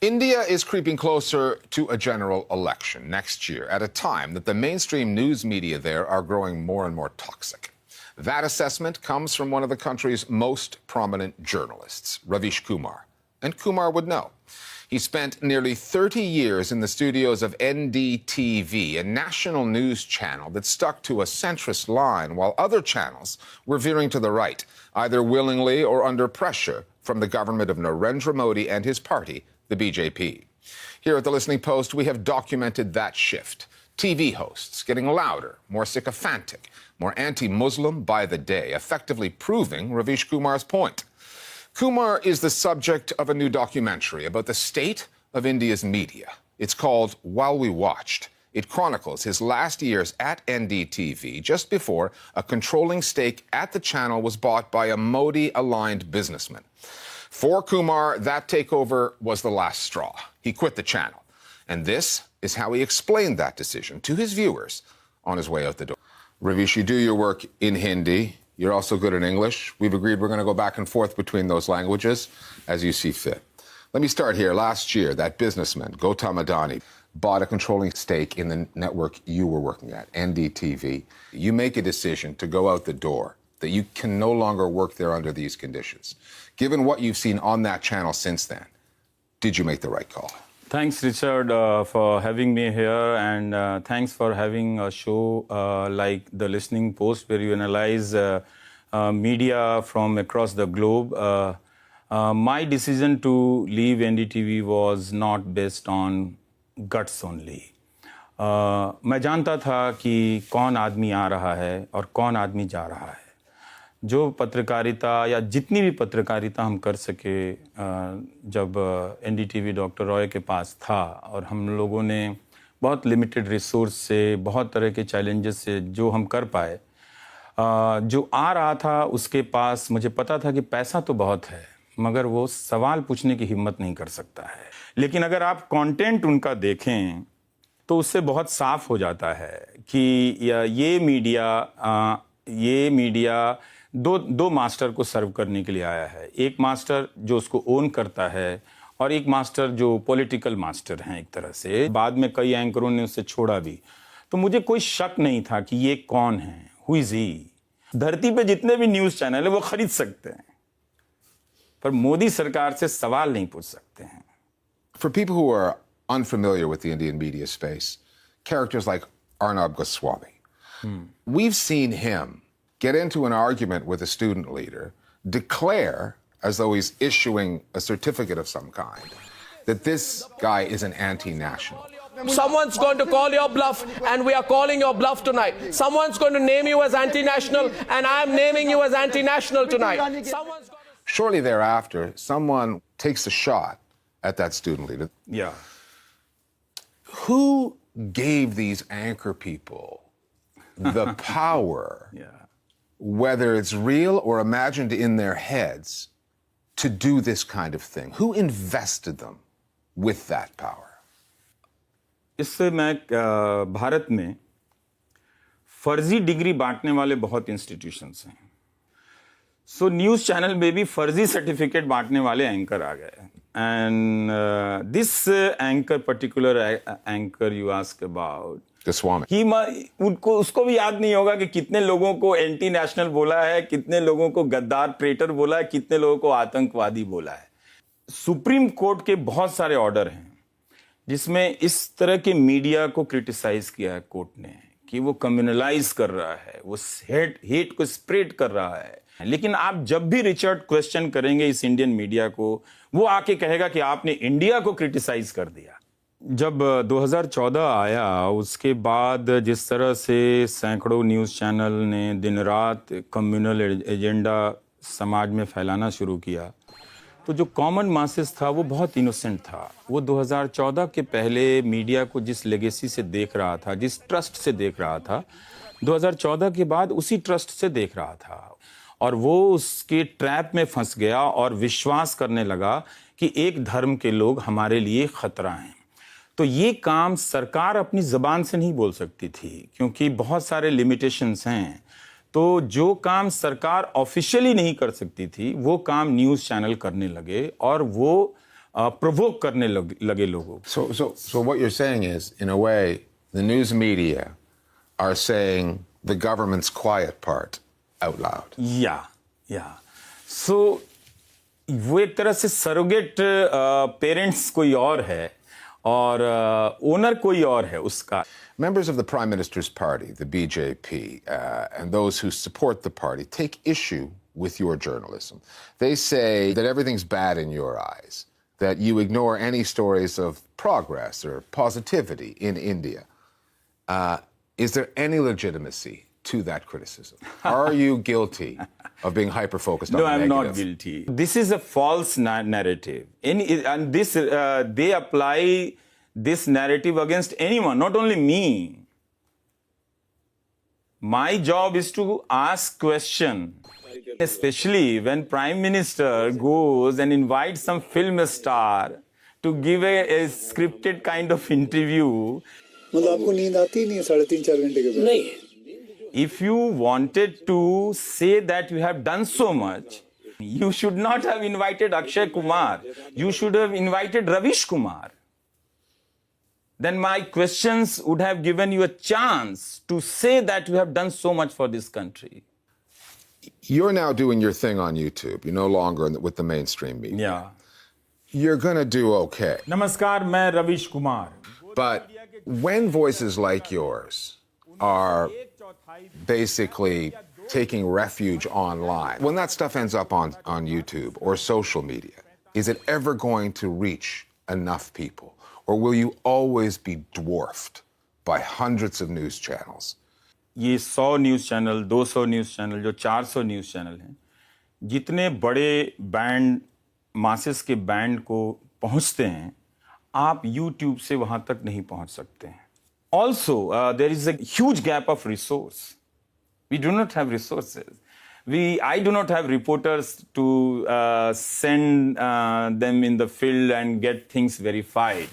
India is creeping closer to a general election next year at a time that the mainstream news media there are growing more and more toxic. That assessment comes from one of the country's most prominent journalists, Ravish Kumar. And Kumar would know. He spent nearly 30 years in the studios of ndtv, a national news channel that stuck to a centrist line, while other channels were veering to the right, either willingly or under pressure from the government of Narendra Modi and his party, the BJP. Here at the Listening Post, we have documented that shift. TV hosts getting louder, more sycophantic, more anti-Muslim by the day, effectively proving Ravish Kumar's point. Kumar is the subject of a new documentary about the state of India's media. It's called While We Watched. It chronicles his last years at NDTV just before a controlling stake at the channel was bought by a Modi-aligned businessman. For Kumar, that takeover was the last straw. He quit the channel. And this is how he explained that decision to his viewers on his way out the door. Ravish, you do your work in Hindi. You're also good in English. We've agreed we're going to go back and forth between those languages as you see fit. Let me start here. Last year, that businessman, Gautam Adani, bought a controlling stake in the network you were working at, NDTV. You make a decision to go out the door, that you can no longer work there under these conditions. Given what you've seen on that channel since then, did you make the right call? Thanks, Richard, for having me here, and thanks for having a show like The Listening Post, where you analyze media from across the globe. My decision to leave NDTV was not based on guts only. मैं जानता था कि कौन आदमी आ रहा है और कौन आदमी जा रहा है. जो पत्रकारिता या जितनी भी पत्रकारिता हम कर सके जब एनडीटीवी डॉक्टर रॉय के पास था, और हम लोगों ने बहुत लिमिटेड रिसोर्स से, बहुत तरह के चैलेंजेस से जो हम कर पाए, जो आ रहा था उसके पास मुझे पता था कि पैसा तो बहुत है, मगर वो सवाल पूछने की हिम्मत नहीं कर सकता है. लेकिन अगर आप कंटेंट उनका देखें तो उससे बहुत साफ हो जाता है कि ये मीडिया दो मास्टर को सर्व करने के लिए आया है. एक मास्टर जो उसको ओन करता है और एक मास्टर जो पॉलिटिकल मास्टर हैं एक तरह से. बाद में कई एंकरों ने उसे छोड़ा भी. तो मुझे कोई शक नहीं था कि ये कौन है, हु इज ही. धरती पे जितने भी न्यूज़ चैनल है वो खरीद सकते हैं, पर मोदी सरकार से सवाल नहीं पूछ सकते हैं. For people who are unfamiliar with the Indian media space, characters like Arnab Goswami, we've seen him get into an argument with a student leader, declare, as though he's issuing a certificate of some kind, that this guy is an anti-national. Someone's going to call your bluff, and we are calling your bluff tonight. Someone's going to name you as anti-national, and I'm naming you as anti-national tonight. Shortly thereafter, someone takes a shot at that student leader. Yeah. Who gave these anchor people the power, whether it's real or imagined in their heads, to do this kind of thing? Who invested them with that power? इससे मैं भारत में फर्जी degree बांटने वाले बहुत institutions हैं. सो news channel में भी फर्जी सर्टिफिकेट बांटने वाले एंकर आ गए. And this anchor, particular anchor you ask about, उसको भी याद नहीं होगा कि कितने लोगों को एंटी नेशनल बोला है, कितने लोगों को गद्दार ट्रेटर बोला है, कितने लोगों को आतंकवादी बोला है. सुप्रीम कोर्ट के बहुत सारे ऑर्डर हैं जिसमें इस तरह के मीडिया को क्रिटिसाइज किया है कोर्ट ने कि वो कम्युनलाइज कर रहा है, वो हेट को स्प्रेड कर रहा है. लेकिन आप जब भी रिचर्ड क्वेश्चन करेंगे इस इंडियन मीडिया को, वो आके कहेगा कि आपने इंडिया को क्रिटिसाइज कर दिया. जब 2014 आया, उसके बाद जिस तरह से सैकड़ों न्यूज़ चैनल ने दिन रात कम्युनल एजेंडा समाज में फैलाना शुरू किया, तो जो कॉमन मासेस था वो बहुत इनोसेंट था. वो 2014 के पहले मीडिया को जिस लेगेसी से देख रहा था, जिस ट्रस्ट से देख रहा था, 2014 के बाद उसी ट्रस्ट से देख रहा था, और वो उसके ट्रैप में फंस गया और विश्वास करने लगा कि एक धर्म के लोग हमारे लिए खतरा हैं. तो ये काम सरकार अपनी ज़बान से नहीं बोल सकती थी, क्योंकि बहुत सारे लिमिटेशंस हैं. तो जो काम सरकार ऑफिशियली नहीं कर सकती थी, वो काम न्यूज़ चैनल करने लगे, और वो प्रोवोक करने लगे लोगों को. So what you're saying is, in a way, the news media are saying the government's quiet part out loud. या सो वो एक तरह से सरोगेट पेरेंट्स कोई और है और ओनर कोई और है उसका. Members of the Prime Minister's party, the BJP, and those who support the party take issue with your journalism. They say that everything's bad in your eyes, that you ignore any stories of progress or positivity in India. Is there any legitimacy to that criticism? Are you guilty of being hyper-focused on No, the I'm negative? not guilty. This is a false narrative. And this they apply this narrative against anyone, not only me. My job is to ask question, especially when Prime Minister goes and invites some film star to give a scripted kind of interview. मतलब आपको नींद आती नहीं है 3.5-4 घंटे के बाद? नहीं. If you wanted to say that you have done so much, you should not have invited Akshay Kumar. You should have invited Ravishkumar. Then my questions would have given you a chance to say that you have done so much for this country. You're now doing your thing on YouTube. You're no longer with the mainstream media. Yeah. You're going to do okay. नमस्कार, मैं रविश Kumar. But when voices like yours are basically taking refuge online, when that stuff ends up on YouTube or social media, is it ever going to reach enough people? Or will you always be dwarfed by hundreds of news channels? ये 100 news channel, 200 news channel, जो 400 news channel हैं, जितने बड़े band, masses के band को पहुंचते हैं, आप YouTube से वहां तक नहीं पहुंच सकते हैं. Also, there is a huge gap of resource. We do not have resources. I do not have reporters to send them in the field and get things verified.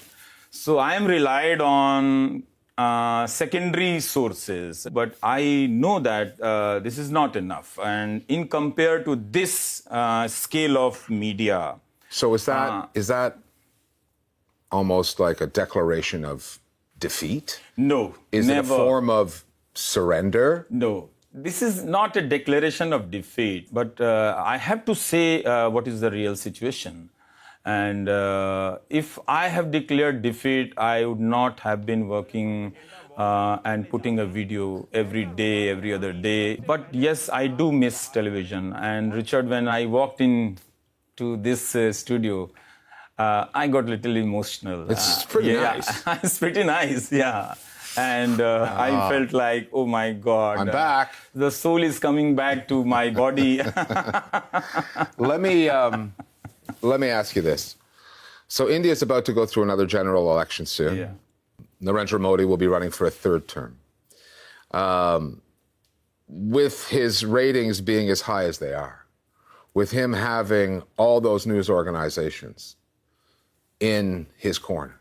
So I am relied on secondary sources, but I know that this is not enough. And in compared to this scale of media. So is that almost like a declaration of defeat? No, Is never. it a form of surrender? No, this is not a declaration of defeat, but I have to say what is the real situation. And if I have declared defeat, I would not have been working and putting a video every day, every other day. But yes, I do miss television. And Richard, when I walked in to this studio, I got a little emotional. It's pretty nice. It's pretty nice, yeah. And I felt like, oh my God. I'm back. The soul is coming back to my body. Let me ask you this. So India is about to go through another general election soon. Yeah. Narendra Modi will be running for a third term. With his ratings being as high as they are, with him having all those news organizations in his corner,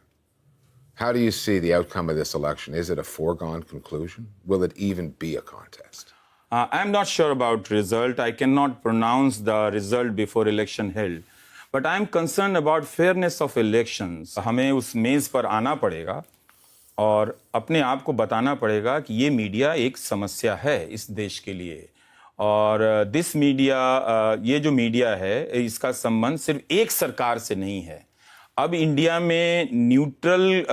how do you see the outcome of this election? Is it a foregone conclusion? Will it even be a contest? I'm not sure about result. I cannot pronounce the result before election held. But I'm concerned about fairness of elections. हमें उस मेज़ पर आना पड़ेगा और अपने आप को बताना पड़ेगा कि ये मीडिया एक समस्या है इस देश के लिए. और दिस मीडिया, ये जो मीडिया है, इसका संबंध सिर्फ एक सरकार से नहीं है. अब इंडिया में न्यूट्रल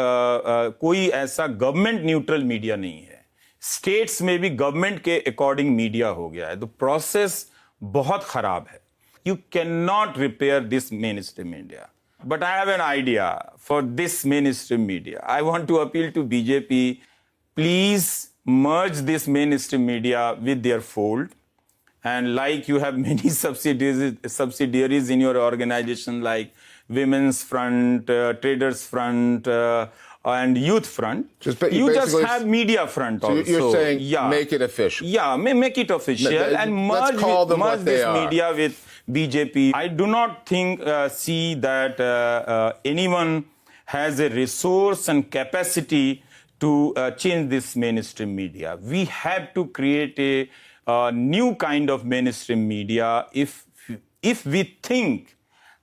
कोई ऐसा गवर्नमेंट न्यूट्रल मीडिया नहीं है. स्टेट्स में भी गवर्नमेंट के अकॉर्डिंग मीडिया हो गया है. तो प्रोसेस बहुत खराब है. You cannot repair this mainstream media. But I have an idea for this mainstream media. I want to appeal to BJP, please merge this mainstream media with their fold. And like you have many subsidiaries in your organization like Women's Front, Traders Front, and Youth Front. You just have Media Front also. So you're saying make it official. Yeah, make it official and merge this media with BJP. I do not see that anyone has a resource and capacity to change this mainstream media. We have to create a new kind of mainstream media if we think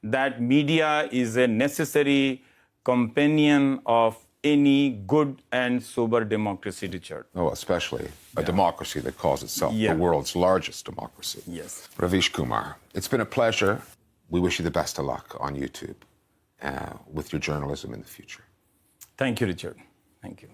that media is a necessary companion of any good and sober democracy, Richard. Oh, especially a democracy that calls itself Yeah. the world's largest democracy. Yes. Ravish Kumar, it's been a pleasure. We wish you the best of luck on YouTube with your journalism in the future. Thank you, Richard. Thank you.